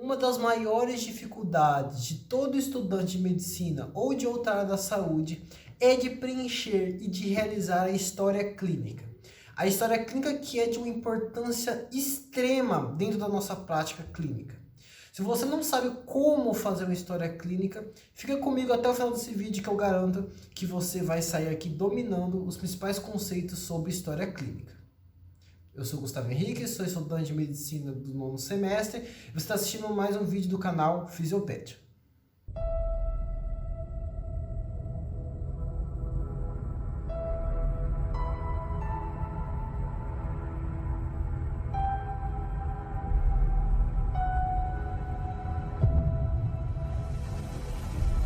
Uma das maiores dificuldades de todo estudante de medicina ou de outra área da saúde é de preencher e de realizar a história clínica. A história clínica que é de uma importância extrema dentro da nossa prática clínica. Se você não sabe como fazer uma história clínica, fica comigo até o final desse vídeo que eu garanto que você vai sair aqui dominando os principais conceitos sobre história clínica. Eu sou Gustavo Henrique, sou estudante de medicina do 9º semestre e você está assistindo mais um vídeo do canal Fisiopédia.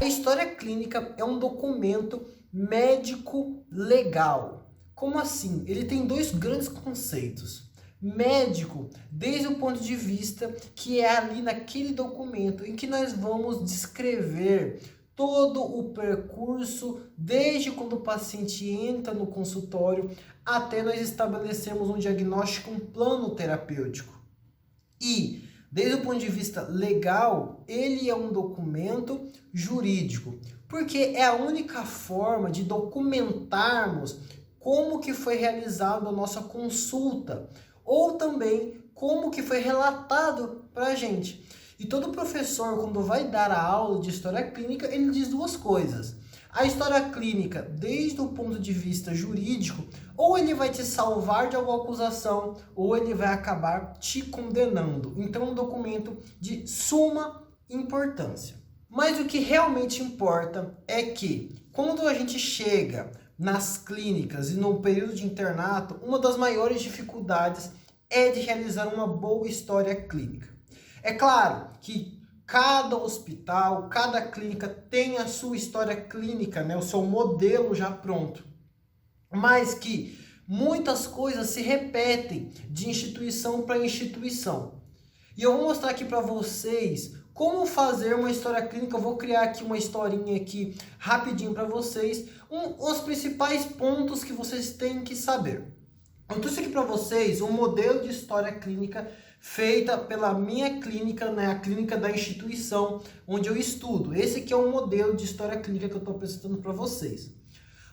A história clínica é um documento médico legal. Como assim? Ele tem dois grandes conceitos. Médico, desde o ponto de vista que é ali naquele documento em que nós vamos descrever todo o percurso, desde quando o paciente entra no consultório até nós estabelecermos um diagnóstico, um plano terapêutico. E, desde o ponto de vista legal, ele é um documento jurídico, porque é a única forma de documentarmos como que foi realizada a nossa consulta, ou também como que foi relatado para a gente. E todo professor, quando vai dar a aula de história clínica, ele diz duas coisas. A história clínica, desde o ponto de vista jurídico, ou ele vai te salvar de alguma acusação, ou ele vai acabar te condenando. Então é um documento de suma importância. Mas o que realmente importa é que, quando a gente chega nas clínicas e no período de internato, uma das maiores dificuldades é de realizar uma boa história clínica. É claro que cada hospital, cada clínica tem a sua história clínica, né, o seu modelo já pronto. Mas que muitas coisas se repetem de instituição para instituição. E eu vou mostrar aqui para vocês como fazer uma história clínica. Eu vou criar aqui uma historinha aqui rapidinho para vocês, os principais pontos que vocês têm que saber. Eu trouxe aqui para vocês um modelo de história clínica feita pela minha clínica, né, a clínica da instituição onde eu estudo. Esse aqui é um modelo de história clínica que eu estou apresentando para vocês.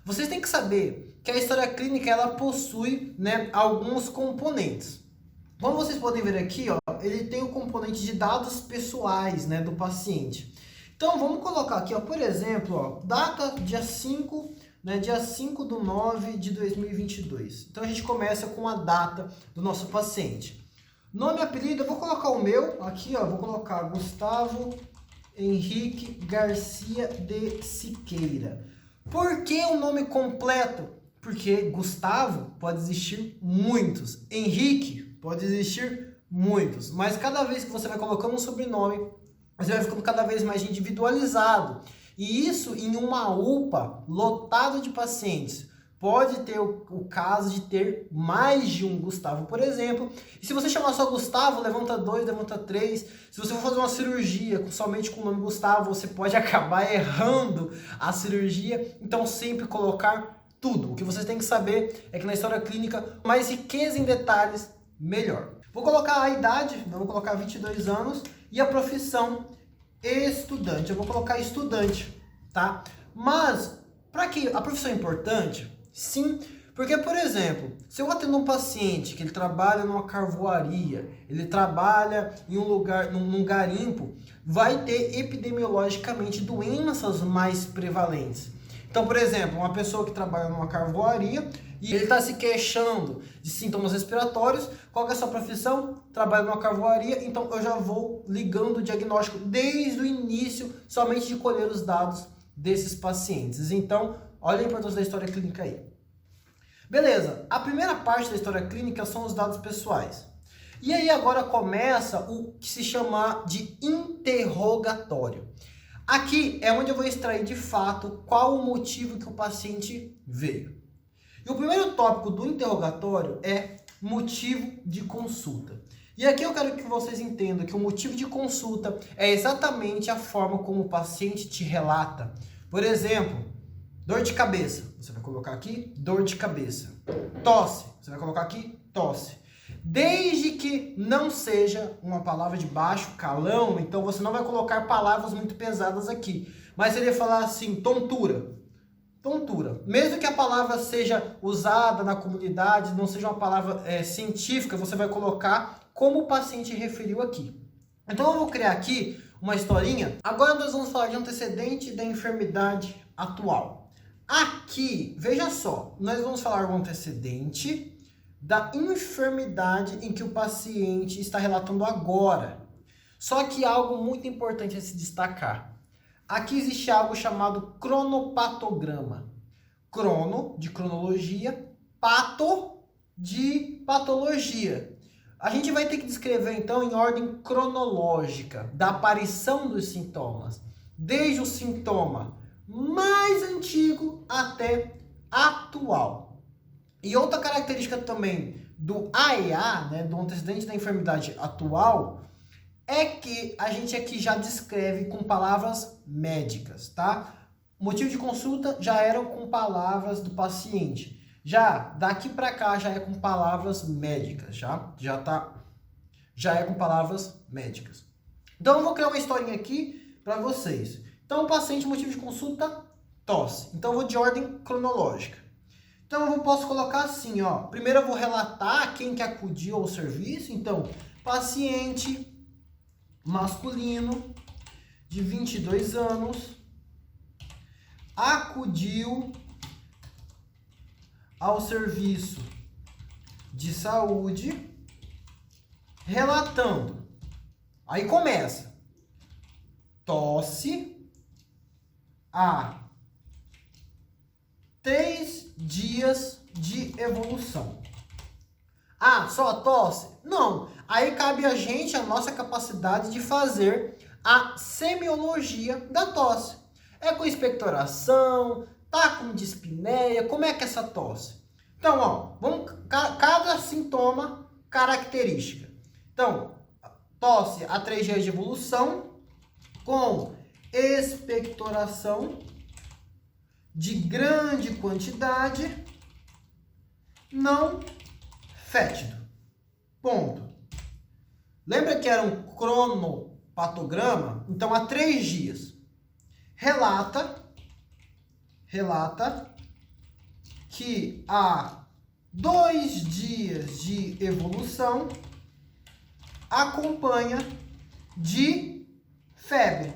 Vocês têm que saber que a história clínica ela possui, né, alguns componentes. Como vocês podem ver aqui, ó, ele tem o componente de dados pessoais, né, do paciente. Então vamos colocar aqui, ó, por exemplo, ó, data dia 5, né, dia 5/9/2022. Então a gente começa com a data do nosso paciente. Nome e apelido, eu vou colocar o meu aqui, ó, vou colocar Gustavo Henrique Garcia de Siqueira. Por que o nome completo? Porque Gustavo pode existir muitos, Henrique pode existir muitos, mas cada vez que você vai colocando um sobrenome, você vai ficando cada vez mais individualizado. E isso em uma UPA lotado de pacientes. Pode ter o caso de ter mais de um Gustavo, por exemplo. E se você chamar só Gustavo, levanta 2, levanta 3. Se você for fazer uma cirurgia somente com o nome Gustavo, você pode acabar errando a cirurgia. Então sempre colocar tudo. O que vocês têm que saber é que na história clínica, mais riqueza em detalhes, melhor. Vou colocar a idade, vou colocar 22 anos. E a profissão, estudante. Eu vou colocar estudante, tá? Mas, para que a profissão é importante? Sim, porque, por exemplo, se eu atendo um paciente que ele trabalha numa carvoaria, ele trabalha em um lugar, num garimpo, vai ter epidemiologicamente doenças mais prevalentes. Então, por exemplo, uma pessoa que trabalha numa carvoaria e ele está se queixando de sintomas respiratórios, qual que é a sua profissão? Trabalha numa carvoaria, então eu já vou ligando o diagnóstico desde o início, somente de colher os dados desses pacientes. Então, olha a importância da história clínica aí. Beleza, a primeira parte da história clínica são os dados pessoais. E aí agora começa o que se chama de interrogatório. Aqui é onde eu vou extrair de fato qual o motivo que o paciente veio. E o primeiro tópico do interrogatório é motivo de consulta. E aqui eu quero que vocês entendam que o motivo de consulta é exatamente a forma como o paciente te relata. Por exemplo, dor de cabeça, você vai colocar aqui dor de cabeça. Tosse, você vai colocar aqui tosse. Desde que não seja uma palavra de baixo calão, então você não vai colocar palavras muito pesadas aqui. Mas ele ia falar assim, tontura. Tontura. Mesmo que a palavra seja usada na comunidade, não seja uma palavra científica, você vai colocar como o paciente referiu aqui. Então eu vou criar aqui uma historinha. Agora nós vamos falar de antecedente da enfermidade atual. Aqui, veja só, nós vamos falar do antecedente da enfermidade em que o paciente está relatando agora. Só que algo muito importante a se destacar. Aqui existe algo chamado cronopatograma. Crono, de cronologia, pato, de patologia. A gente vai ter que descrever, então, em ordem cronológica, da aparição dos sintomas. Desde o sintoma mais antigo até atual. E outra característica também do AEA, né, do antecedente da enfermidade atual, é que a gente aqui já descreve com palavras médicas, tá? Motivo de consulta já eram com palavras do paciente. Já daqui para cá já é com palavras médicas, já é com palavras médicas. Então eu vou criar uma historinha aqui para vocês. Então o paciente, motivo de consulta, tosse. Então eu vou de ordem cronológica. Então eu posso colocar assim, ó. Primeiro eu vou relatar quem que acudiu ao serviço. Então, paciente masculino de 22 anos acudiu ao serviço de saúde relatando. Aí começa. Tosse há 3 dias de evolução. Ah, só tosse? Não. Aí cabe a gente, a nossa capacidade de fazer a semiologia da tosse. É com expectoração, tá com dispneia, como é que é essa tosse? Então, ó, vamos cada sintoma característica. Então, tosse a 3 dias de evolução com expectoração de grande quantidade, não fétido. Ponto. Lembra que era um cronopatograma? Então, há 3 dias. Relata que há 2 dias de evolução acompanha de febre.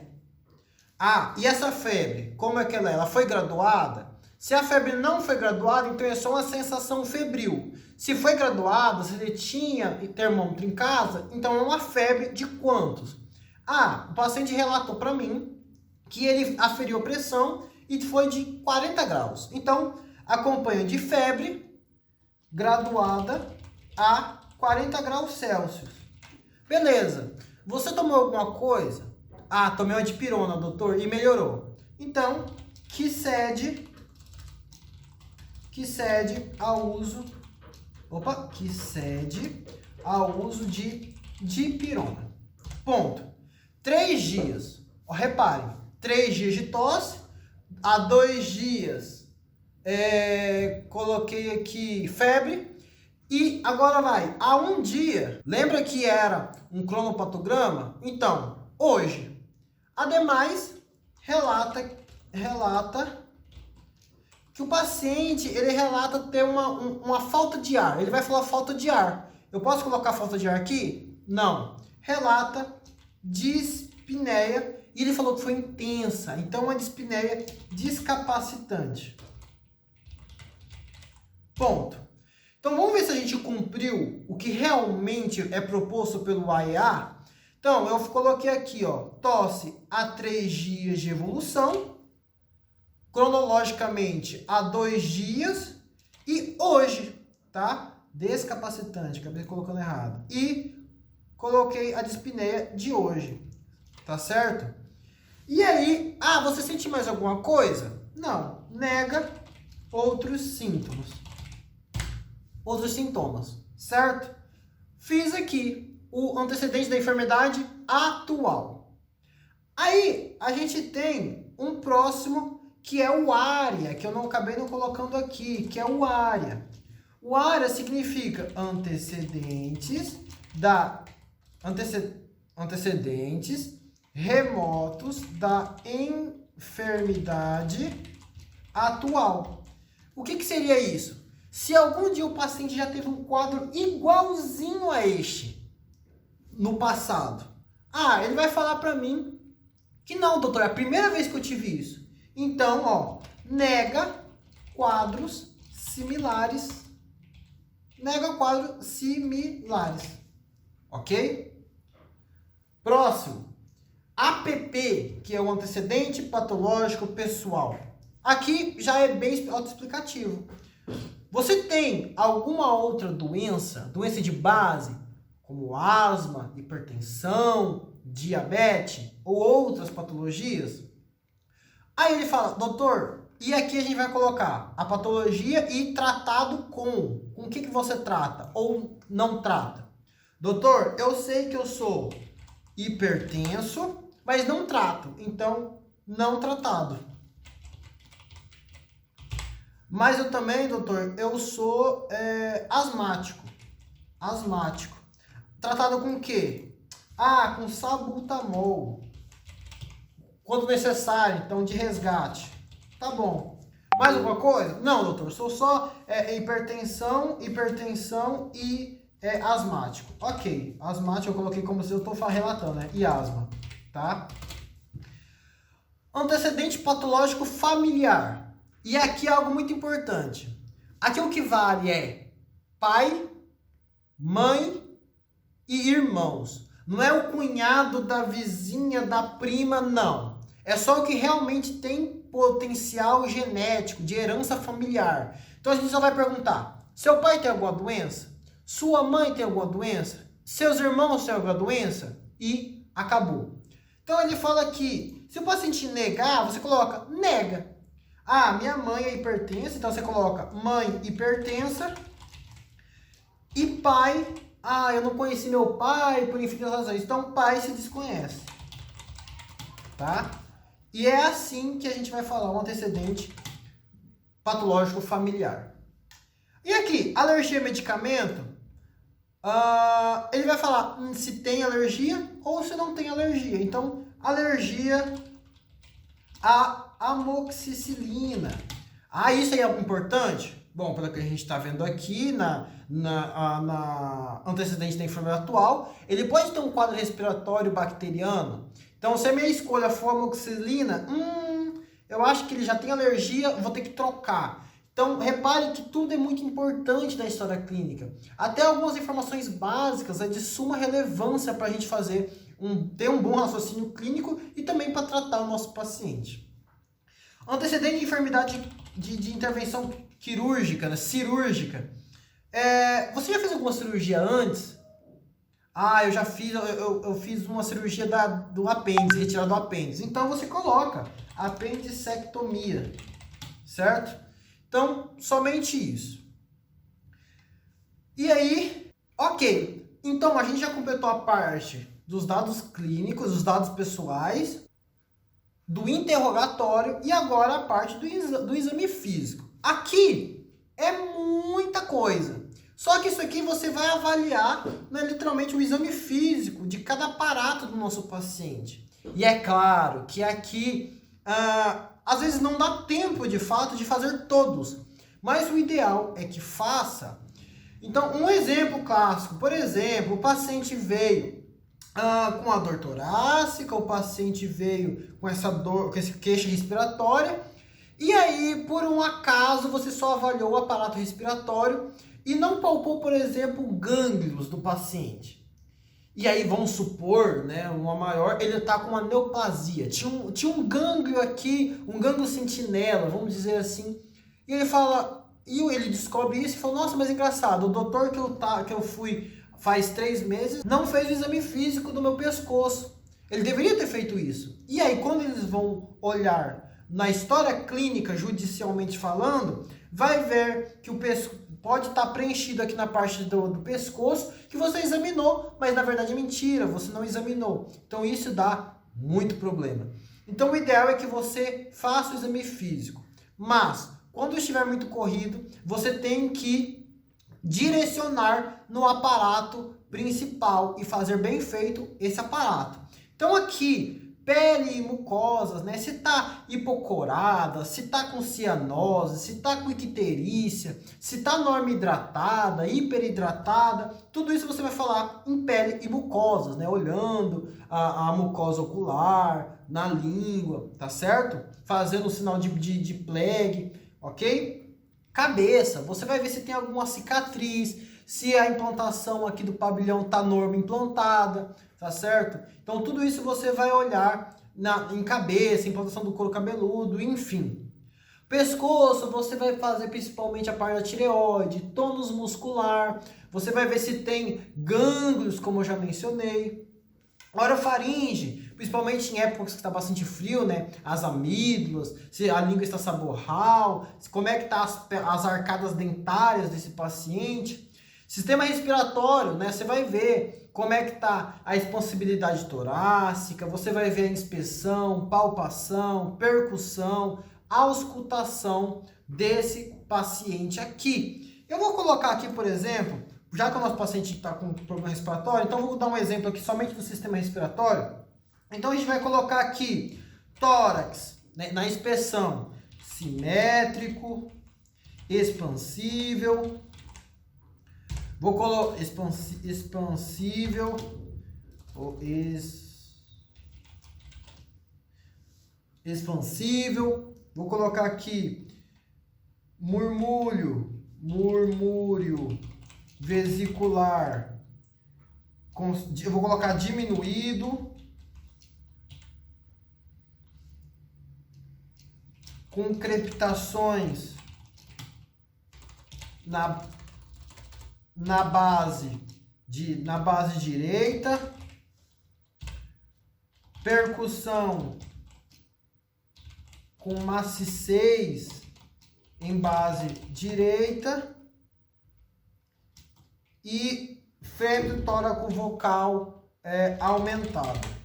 Ah, e essa febre, como é que ela é? Ela foi graduada? Se a febre não foi graduada, então é só uma sensação febril. Se foi graduada, se ele tinha termômetro em casa, então é uma febre de quantos? Ah, o paciente relatou para mim que ele aferiu a pressão e foi de 40 graus. Então, acompanha de febre graduada a 40 graus Celsius. Beleza. Você tomou alguma coisa? Ah, tomei uma dipirona, doutor, e melhorou. Então, que cede ao uso de dipirona. Ponto. 3 dias. Ó, reparem, 3 dias de tosse, há 2 dias coloquei aqui febre, e agora vai, há 1 dia, lembra que era um cronopatograma? Então, hoje, ademais, relata que o paciente, ele relata ter uma falta de ar. Ele vai falar falta de ar. Eu posso colocar falta de ar aqui? Não. Relata dispneia. E ele falou que foi intensa. Então, uma dispneia descapacitante. Ponto. Então, vamos ver se a gente cumpriu o que realmente é proposto pelo AEA. Então, eu coloquei aqui, ó, tosse há 3 dias de evolução. Cronologicamente, há 2 dias e hoje, tá? Descapacitante, acabei colocando errado. E coloquei a dispneia de hoje, tá certo? E aí, você sente mais alguma coisa? Não, nega outros sintomas. Outros sintomas, certo? Fiz aqui o antecedente da enfermidade atual. Aí, a gente tem um próximo que é o ARIA, que eu não acabei não colocando aqui, que é o ARIA. O ARIA significa antecedentes remotos da enfermidade atual. O que seria isso? Se algum dia o paciente já teve um quadro igualzinho a este no passado, ele vai falar para mim que não, doutor, é a primeira vez que eu tive isso. Então, nega quadros similares. Nega quadros similares. Ok? Próximo. APP, que é o antecedente patológico pessoal. Aqui já é bem autoexplicativo. Você tem alguma outra doença de base, como asma, hipertensão, diabetes ou outras patologias? Aí ele fala, doutor, e aqui a gente vai colocar a patologia e tratado com o que você trata ou não trata? Doutor, eu sei que eu sou hipertenso, mas não trato, então não tratado. Mas eu também, doutor, eu sou asmático. Tratado com o quê? Com salbutamol. Quando necessário, então de resgate. Tá bom. Mais alguma coisa? Não, doutor, sou só hipertensão e asmático. Ok, asmático eu coloquei como se eu estou relatando, né? E asma, tá? Antecedente patológico familiar. E aqui é algo muito importante. Aqui o que vale é pai, mãe e irmãos. Não é o cunhado da vizinha, da prima, não. É só o que realmente tem potencial genético, de herança familiar. Então a gente só vai perguntar, seu pai tem alguma doença? Sua mãe tem alguma doença? Seus irmãos têm alguma doença? E acabou. Então ele fala que se o paciente negar, você coloca nega. Minha mãe é hipertensa, então você coloca mãe hipertensa. E pai, eu não conheci meu pai por infinitas razões. Então pai se desconhece. Tá? E é assim que a gente vai falar um antecedente patológico familiar. E aqui, alergia a medicamento, ele vai falar se tem alergia ou se não tem alergia. Então, alergia a amoxicilina. Isso aí é importante? Bom, pelo que a gente está vendo aqui na antecedente da enfermidade atual, ele pode ter um quadro respiratório bacteriano. Então, se a minha escolha for amoxicilina, eu acho que ele já tem alergia, vou ter que trocar. Então, repare que tudo é muito importante na história clínica. Até algumas informações básicas é de suma relevância para a gente ter um bom raciocínio clínico e também para tratar o nosso paciente. Antecedente de enfermidade de intervenção quirúrgica, né? Cirúrgica. Você já fez alguma cirurgia antes? Eu já fiz, eu fiz uma cirurgia do apêndice, retirada do apêndice. Então você coloca apendicectomia, certo? Então, somente isso. E aí, ok. Então, a gente já completou a parte dos dados clínicos, dos dados pessoais, do interrogatório e agora a parte do exame físico. Aqui é muita coisa. Só que isso aqui você vai avaliar, né, literalmente o exame físico de cada aparato do nosso paciente. E é claro que aqui, às vezes não dá tempo de fato de fazer todos. Mas o ideal é que faça. Então, um exemplo clássico, por exemplo, o paciente veio com a dor torácica, o paciente veio com essa dor, com esse queixa respiratória, e aí, por um acaso, você só avaliou o aparato respiratório e não palpou, por exemplo, gânglios do paciente. E aí, vamos supor, né, uma maior, ele está com uma neoplasia. Tinha um gânglio aqui, um gânglio sentinela, vamos dizer assim. E ele fala, e ele descobre isso e fala, nossa, mas engraçado, o doutor que eu fui faz 3 meses, não fez o exame físico do meu pescoço. Ele deveria ter feito isso. E aí, quando eles vão olhar na história clínica, judicialmente falando, vai ver que o pescoço pode estar preenchido aqui na parte do pescoço, que você examinou, mas na verdade é mentira, você não examinou. Então isso dá muito problema. Então o ideal é que você faça o exame físico. Mas, quando estiver muito corrido, você tem que direcionar no aparato principal e fazer bem feito esse aparato. Então aqui, pele e mucosas, né? Se tá hipocorada, se tá com cianose, se tá com icterícia, se tá normoidratada, hiperidratada, tudo isso você vai falar em pele e mucosas, né? Olhando a mucosa ocular, na língua, tá certo? Fazendo o sinal de plague, ok? Cabeça, você vai ver se tem alguma cicatriz, se a implantação aqui do pavilhão tá norma implantada, tá certo? Então tudo isso você vai olhar em cabeça, implantação do couro cabeludo, enfim. Pescoço, você vai fazer principalmente a parte da tireoide, tônus muscular, você vai ver se tem gânglios, como eu já mencionei. Orofaringe, principalmente em épocas que está bastante frio, né? As amígdalas, se a língua está saborral, como é que tá as arcadas dentárias desse paciente. Sistema respiratório, né? Você vai ver como é que tá a expansibilidade torácica, você vai ver a inspeção, palpação, percussão, auscultação desse paciente aqui. Eu vou colocar aqui, por exemplo, já que o nosso paciente está com problema respiratório, então vou dar um exemplo aqui somente do sistema respiratório. Então a gente vai colocar aqui tórax, né, na inspeção, simétrico, expansível, vou colocar expansível ou expansível, vou colocar aqui murmúrio vesicular, eu vou colocar diminuído, com crepitações na base direita, percussão com maciez em base direita e feto tóraco vocal aumentado.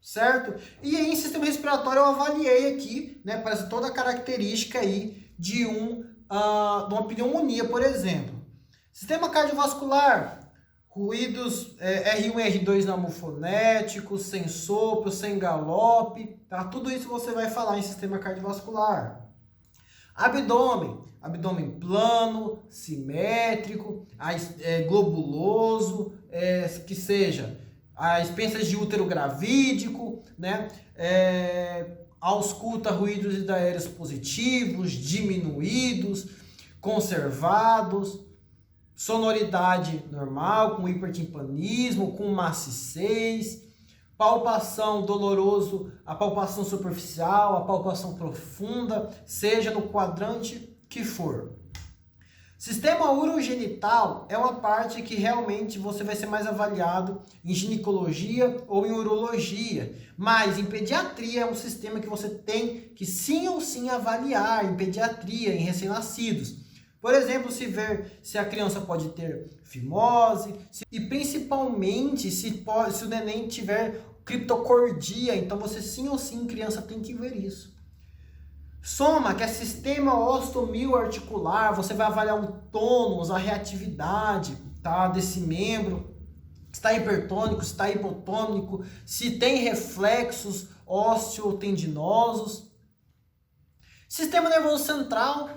Certo? E aí, em sistema respiratório, eu avaliei aqui, né, para toda a característica aí de uma pneumonia, por exemplo. Sistema cardiovascular, ruídos R1 e R2 namofonéticos, sem sopro, sem galope, tá? Tudo isso você vai falar em sistema cardiovascular. Abdômen plano, simétrico, globuloso, que seja as expensas de útero gravídico, né? Ausculta ruídos hidroaéreos positivos, diminuídos, conservados, sonoridade normal, com hipertimpanismo, com maciez, palpação doloroso, a palpação superficial, a palpação profunda, seja no quadrante que for. Sistema urogenital é uma parte que realmente você vai ser mais avaliado em ginecologia ou em urologia, mas em pediatria é um sistema que você tem que sim ou sim avaliar em pediatria, em recém-nascidos. Por exemplo, se ver se a criança pode ter fimose e principalmente se o neném tiver criptocordia, então você sim ou sim, criança, tem que ver isso. Soma, que é sistema osteomioarticular, você vai avaliar o tônus, a reatividade, tá, desse membro, se está hipertônico, se está hipotônico, se tem reflexos osteotendinosos. Sistema nervoso central,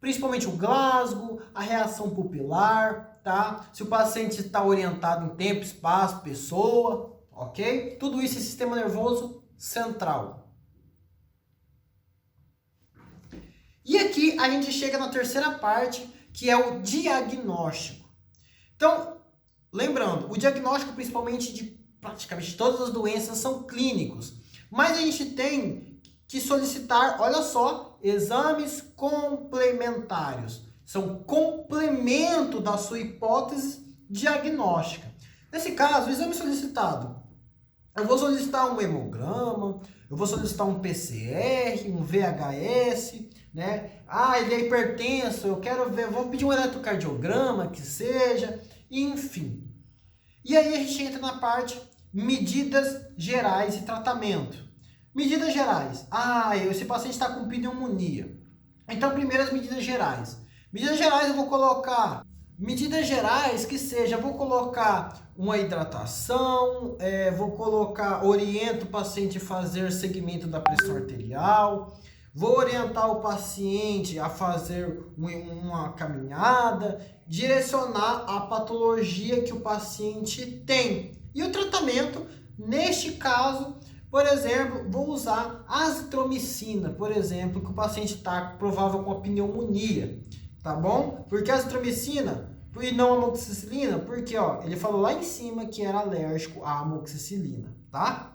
principalmente o Glasgow, a reação pupilar, tá? Se o paciente está orientado em tempo, espaço, pessoa, ok? Tudo isso é sistema nervoso central. E aqui a gente chega na terceira parte, que é o diagnóstico. Então, lembrando, o diagnóstico principalmente de praticamente todas as doenças são clínicos. Mas a gente tem que solicitar, olha só, exames complementares. São complemento da sua hipótese diagnóstica. Nesse caso, o exame solicitado, eu vou solicitar um hemograma, eu vou solicitar um PCR, um VHS, né? Ele é hipertenso, eu quero ver, vou pedir um eletrocardiograma, que seja, enfim. E aí a gente entra na parte medidas gerais e tratamento. Medidas gerais. Esse paciente está com pneumonia. Então, primeiro as medidas gerais. Medidas gerais eu vou colocar medidas gerais que seja, vou colocar uma hidratação, vou colocar, oriento o paciente a fazer segmento da pressão arterial, vou orientar o paciente a fazer uma caminhada, direcionar a patologia que o paciente tem. E o tratamento, neste caso, por exemplo, vou usar azitromicina, por exemplo, que o paciente está provável com a pneumonia, tá bom? Porque a azitromicina e não a amoxicilina, porque ó, ele falou lá em cima que era alérgico à amoxicilina, tá?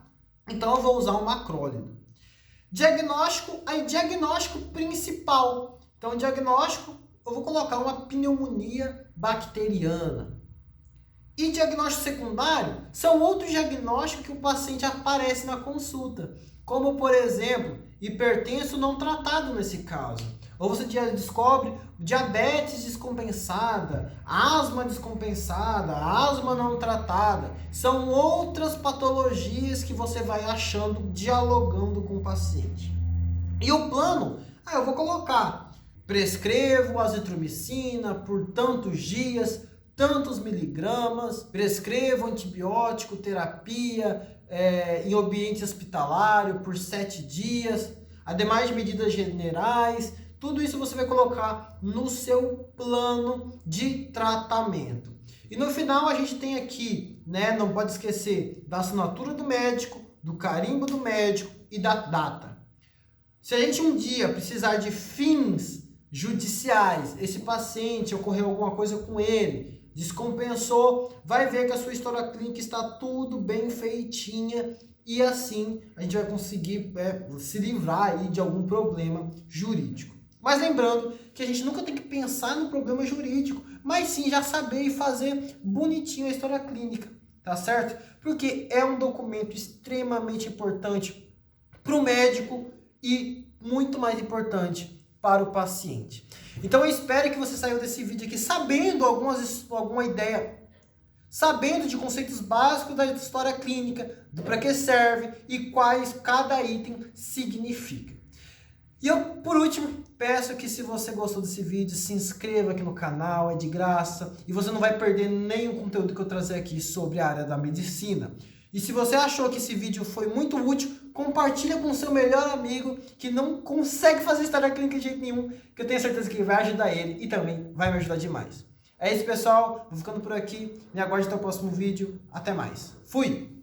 Então eu vou usar um macrólido. Diagnóstico, aí diagnóstico principal. Então diagnóstico, eu vou colocar uma pneumonia bacteriana. E diagnóstico secundário são outros diagnósticos que o paciente aparece na consulta, como por exemplo, hipertenso não tratado nesse caso. Ou você descobre diabetes descompensada, asma descompensada, asma não tratada. São outras patologias que você vai achando dialogando com o paciente. E o plano, eu vou colocar, prescrevo azitromicina por tantos dias, tantos miligramas, prescrevo antibiótico, terapia em ambiente hospitalário por 7 dias, ademais de medidas generais. Tudo isso você vai colocar no seu plano de tratamento. E no final a gente tem aqui, né, não pode esquecer da assinatura do médico, do carimbo do médico e da data. Se a gente um dia precisar de fins judiciais, esse paciente ocorreu alguma coisa com ele, descompensou, vai ver que a sua história clínica está tudo bem feitinha e assim a gente vai conseguir se livrar aí de algum problema jurídico. Mas lembrando que a gente nunca tem que pensar no problema jurídico, mas sim já saber e fazer bonitinho a história clínica, tá certo? Porque é um documento extremamente importante para o médico e muito mais importante para o paciente. Então eu espero que você saiu desse vídeo aqui sabendo alguma ideia, sabendo de conceitos básicos da história clínica, do para que serve e quais cada item significa. E eu, por último, peço que se você gostou desse vídeo, se inscreva aqui no canal, é de graça, e você não vai perder nenhum conteúdo que eu trazer aqui sobre a área da medicina. E se você achou que esse vídeo foi muito útil, compartilha com o seu melhor amigo que não consegue fazer história clínica de jeito nenhum, que eu tenho certeza que vai ajudar ele e também vai me ajudar demais. É isso, pessoal. Vou ficando por aqui. Me aguarde até o próximo vídeo. Até mais. Fui!